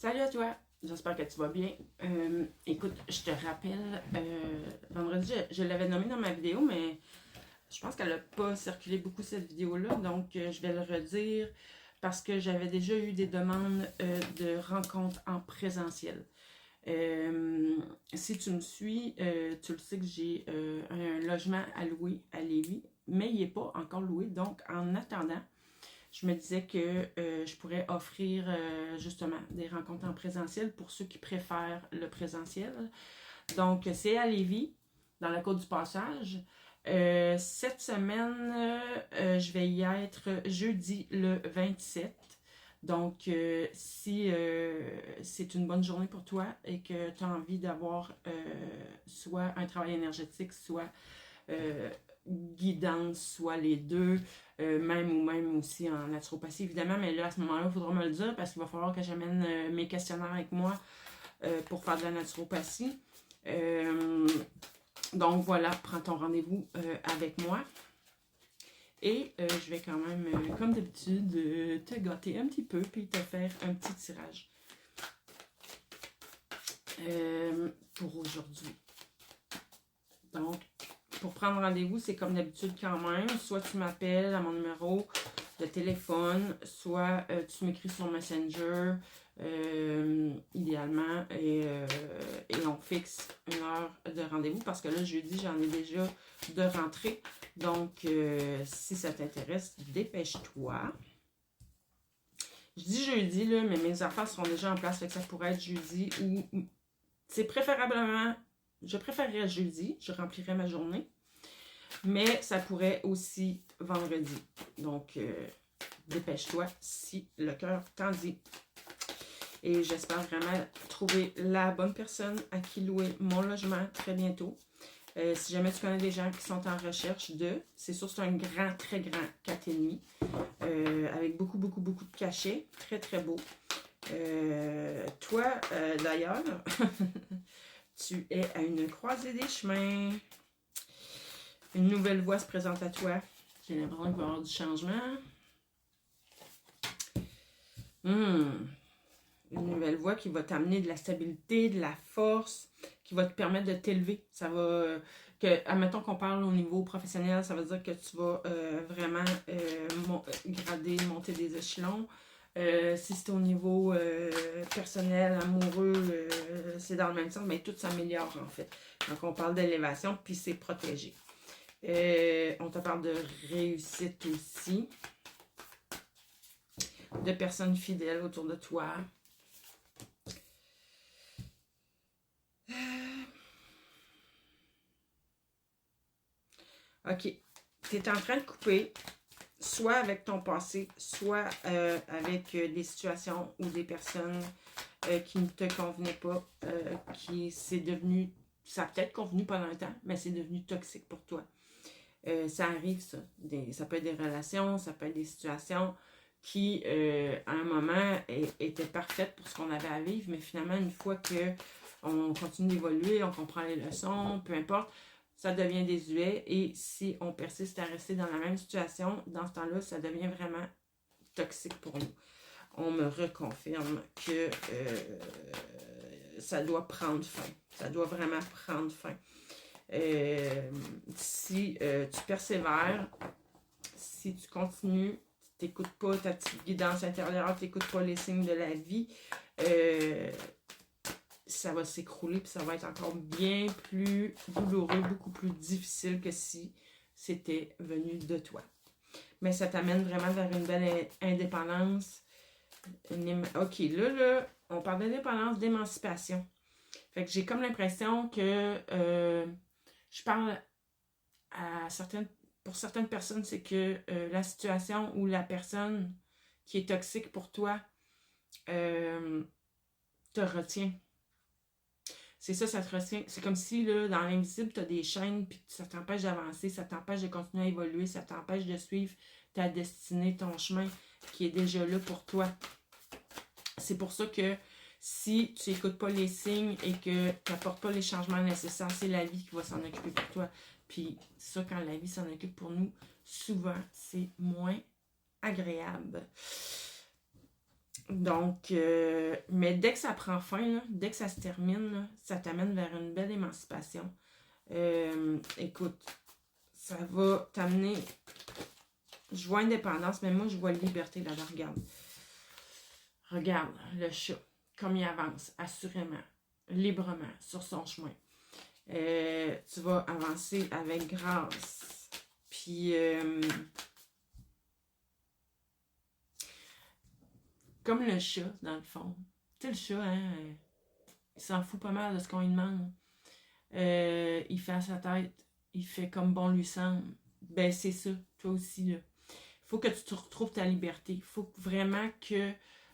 Salut à toi, j'espère que tu vas bien. Écoute, je te rappelle, vendredi, je l'avais nommé dans ma vidéo, mais je pense qu'elle n'a pas circulé beaucoup cette vidéo-là, donc je vais le redire parce que j'avais déjà eu des demandes de rencontres en présentiel. Si tu me suis, tu le sais que j'ai un logement à louer à Lévis, mais il n'est pas encore loué, donc en attendant, je me disais que je pourrais offrir justement des rencontres en présentiel pour ceux qui préfèrent le présentiel. Donc, c'est à Lévis, dans la Côte du Passage. Cette semaine, je vais y être jeudi le 27. Donc, si c'est une bonne journée pour toi et que tu as envie d'avoir soit un travail énergétique, soit guidance, soit les deux, même aussi en naturopathie évidemment, mais là à ce moment-là, il faudra me le dire parce qu'il va falloir que j'amène mes questionnaires avec moi pour faire de la naturopathie. Donc voilà, prends ton rendez-vous avec moi. Et je vais quand même, comme d'habitude, te gâter un petit peu puis te faire un petit tirage pour aujourd'hui. Donc, pour prendre rendez-vous, c'est comme d'habitude quand même. Soit tu m'appelles à mon numéro de téléphone, soit tu m'écris sur Messenger, idéalement, et on fixe une heure de rendez-vous parce que là, jeudi, j'en ai déjà de rentrée. Donc, si ça t'intéresse, dépêche-toi. Je dis jeudi, là, mais mes affaires seront déjà en place, fait que ça pourrait être jeudi ou... C'est préférablement... Je préférerais jeudi, je remplirais ma journée. Mais ça pourrait aussi vendredi. Donc, dépêche-toi si le cœur t'en dit. Et j'espère vraiment trouver la bonne personne à qui louer mon logement très bientôt. Si jamais tu connais des gens qui sont en recherche de, c'est sûr, c'est un grand, très grand 4,5 avec beaucoup de cachets. Très, très beau. Toi, d'ailleurs, tu es à une croisée des chemins. Une nouvelle voie se présente à toi. J'ai l'impression qu'il va y avoir du changement. Une nouvelle voie qui va t'amener de la stabilité, de la force, qui va te permettre de t'élever. Ça va... admettons qu'on parle au niveau professionnel, ça veut dire que tu vas vraiment grader, monter des échelons. Si c'est au niveau personnel, amoureux, c'est dans le même sens, mais tout s'améliore en fait. Donc on parle d'élévation, puis c'est protégé. On te parle de réussite aussi. De personnes fidèles autour de toi. Ok. Tu es en train de couper, soit avec ton passé, soit avec des situations ou des personnes qui ne te convenaient pas, qui c'est devenu, ça a peut-être convenu pendant un temps, mais c'est devenu toxique pour toi. Ça arrive, ça. Ça peut être des relations, ça peut être des situations qui, à un moment, étaient parfaites pour ce qu'on avait à vivre, mais finalement, une fois qu'on continue d'évoluer, on comprend les leçons, peu importe, ça devient désuet. Et si on persiste à rester dans la même situation, dans ce temps-là, ça devient vraiment toxique pour nous. On me reconfirme que ça doit prendre fin. Ça doit vraiment prendre fin. Si tu persévères, si tu continues, tu n'écoutes pas ta petite guidance intérieure, tu n'écoutes pas les signes de la vie, ça va s'écrouler puis ça va être encore bien plus douloureux, beaucoup plus difficile que si c'était venu de toi. Mais ça t'amène vraiment vers une belle indépendance. Ok, là, on parle d'indépendance, d'émancipation. Fait que j'ai comme l'impression que je parle pour certaines personnes, c'est que la situation ou la personne qui est toxique pour toi te retient. C'est ça te retient. C'est comme si là, dans l'invisible, tu as des chaînes, puis ça t'empêche d'avancer, ça t'empêche de continuer à évoluer, ça t'empêche de suivre ta destinée, ton chemin qui est déjà là pour toi. C'est pour ça que si tu n'écoutes pas les signes et que tu n'apportes pas les changements nécessaires, c'est la vie qui va s'en occuper pour toi. Puis ça, quand la vie s'en occupe pour nous, souvent, c'est moins agréable. Donc, mais dès que ça prend fin, là, dès que ça se termine, là, ça t'amène vers une belle émancipation. Écoute, ça va t'amener... Je vois indépendance, mais moi, je vois liberté là-dedans. Regarde. Regarde le chat, comme il avance, assurément, librement, sur son chemin. Tu vas avancer avec grâce. Puis, comme le chat, dans le fond. Tu sais, le chat, hein, il s'en fout pas mal de ce qu'on lui demande. Il fait à sa tête, il fait comme bon lui semble. Ben, c'est ça, toi aussi, là. Il faut que tu te retrouves ta liberté. Il faut vraiment que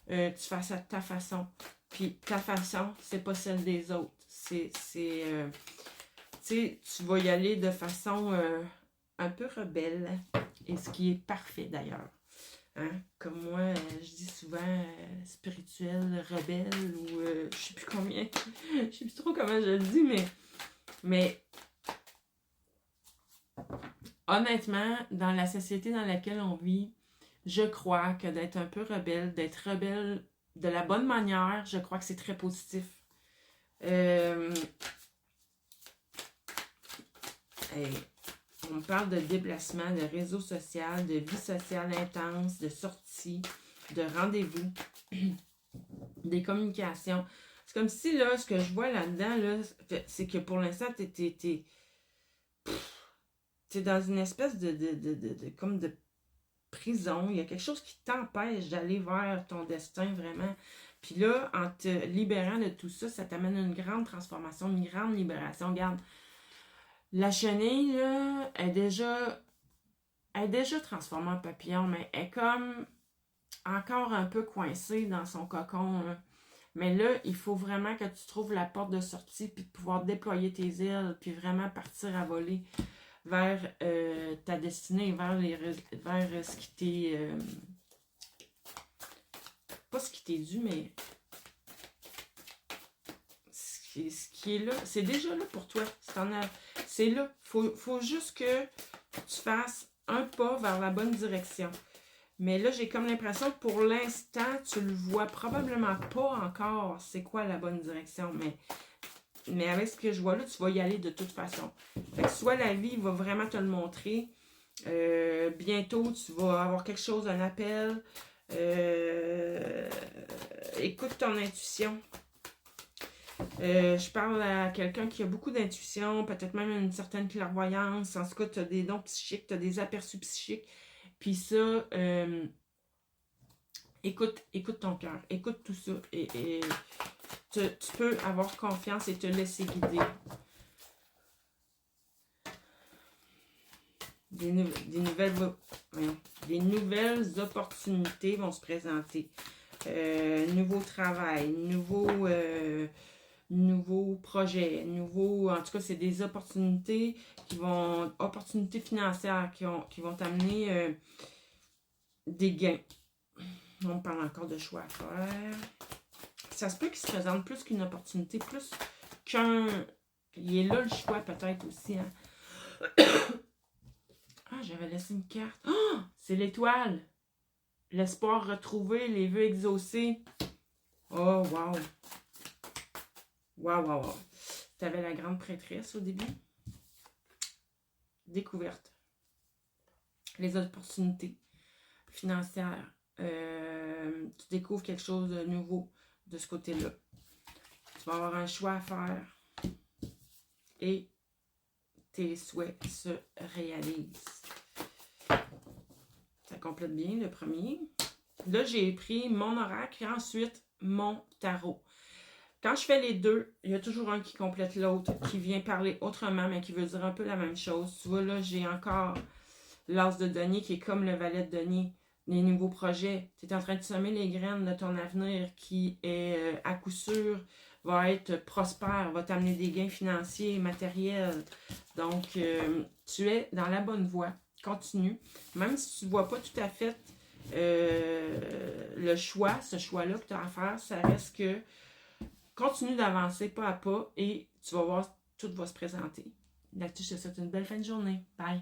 tu fasses à ta façon. Puis ta façon, c'est pas celle des autres. Tu sais, tu vas y aller de façon un peu rebelle. Et ce qui est parfait d'ailleurs. Hein? Comme moi, je dis souvent spirituel, rebelle, ou je sais plus combien. Je sais plus trop comment je le dis, mais honnêtement, dans la société dans laquelle on vit, je crois que d'être un peu rebelle, d'être rebelle de la bonne manière, je crois que c'est très positif. On me parle de déplacement, de réseau social, de vie sociale intense, de sortie, de rendez-vous, des communications. C'est comme si, là, ce que je vois là-dedans, là, c'est que pour l'instant, t'es dans une espèce comme de prison. Il y a quelque chose qui t'empêche d'aller vers ton destin, vraiment. Puis là, en te libérant de tout ça, ça t'amène une grande transformation, une grande libération. Regarde, la chenille, là, est déjà transformée en papillon, mais elle est comme encore un peu coincée dans son cocon, là. Mais là, il faut vraiment que tu trouves la porte de sortie, puis de pouvoir déployer tes ailes, puis vraiment partir à voler vers ta destinée, vers ce qui t'est... pas ce qui t'est dû, mais ce qui est là. C'est déjà là pour toi. C'est là. Faut juste que tu fasses un pas vers la bonne direction. Mais là, j'ai comme l'impression que pour l'instant, tu le vois probablement pas encore c'est quoi la bonne direction. Mais avec ce que je vois là, tu vas y aller de toute façon. Fait que soit la vie va vraiment te le montrer. Bientôt, tu vas avoir quelque chose, un appel. Écoute ton intuition. Je parle à quelqu'un qui a beaucoup d'intuition, peut-être même une certaine clairvoyance. En tout cas, tu as des dons psychiques, tu as des aperçus psychiques. Puis ça, écoute ton cœur, écoute tout ça. Et tu peux avoir confiance et te laisser guider. Des nouvelles opportunités vont se présenter. Nouveau travail, nouveaux projets, en tout cas, c'est des opportunités opportunités financières qui vont t'amener des gains. On parle encore de choix à faire. Ça se peut qu'il se présente plus qu'une opportunité, plus qu'un... Il est là le choix peut-être aussi, hein. Ah, j'avais laissé une carte. Ah, c'est l'étoile. L'espoir retrouvé, les vœux exaucés. Oh, wow. Wow. T'avais la grande prêtresse au début. Découverte. Les opportunités financières. Tu découvres quelque chose de nouveau de ce côté-là. Tu vas avoir un choix à faire. Et tes souhaits se réalisent. Ça complète bien le premier. Là, j'ai pris mon oracle et ensuite mon tarot. Quand je fais les deux, il y a toujours un qui complète l'autre, qui vient parler autrement, mais qui veut dire un peu la même chose. Tu vois, là, j'ai encore l'as de denier qui est comme le valet de denier. Les nouveaux projets. Tu es en train de semer les graines de ton avenir qui est, à coup sûr, va être prospère, va t'amener des gains financiers, matériels. Donc, tu es dans la bonne voie. Continue. Même si tu ne vois pas tout à fait le choix, ce choix-là que tu as à faire, ça reste que continue d'avancer pas à pas et tu vas voir, tout va se présenter. Là-dessus, je te souhaite une belle fin de journée. Bye!